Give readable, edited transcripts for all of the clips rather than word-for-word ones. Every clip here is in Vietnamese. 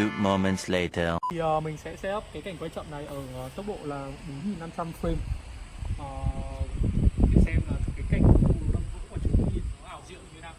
few moments later. Thì mình sẽ set up cái cảnh quay chậm này ở tốc độ là 4500 frame để xem là cái cảnh lâm vũ của chúng nhìn nó ảo diệu như thế nào.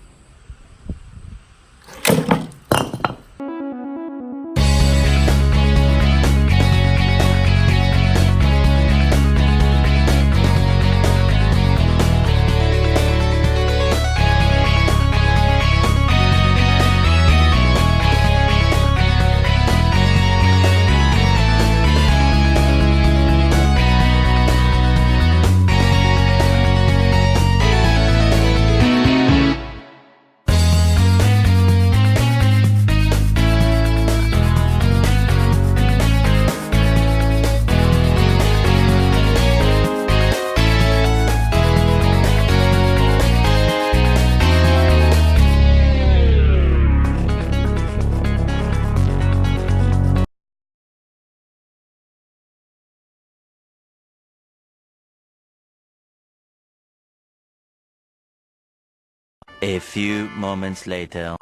A few moments later.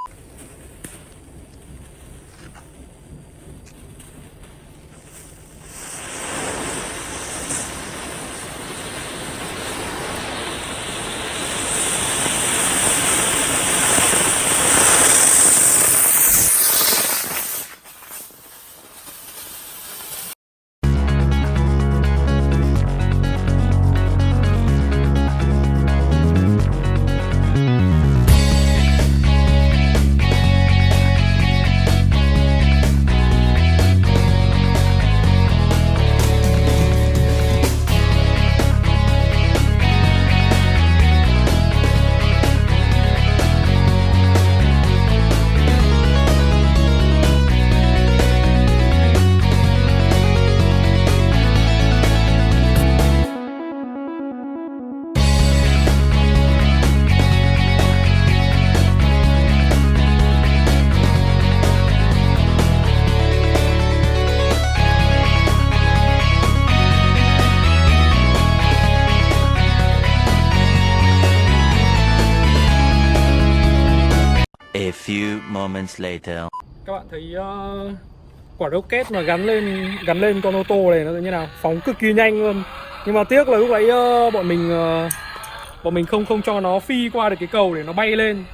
A few moments later. Các bạn thấy quả rocket mà gắn lên con ô tô này nó như nào, phóng cực kỳ nhanh luôn. Nhưng mà tiếc là lúc đấy bọn mình không cho nó phi qua được cái cầu để nó bay lên,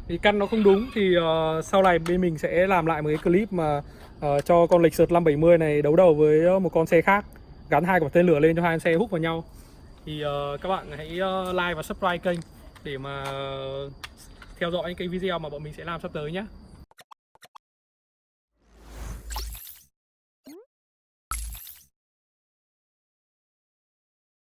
thì căn nó không đúng. Thì sau này bên mình sẽ làm lại một cái clip mà cho con Lexus 570 này đấu đầu với một con xe khác, gắn hai quả tên lửa lên cho hai con xe hút vào nhau. Thì các bạn hãy like và subscribe kênh để mà theo dõi những cái video mà bọn mình sẽ làm sắp tới nhé.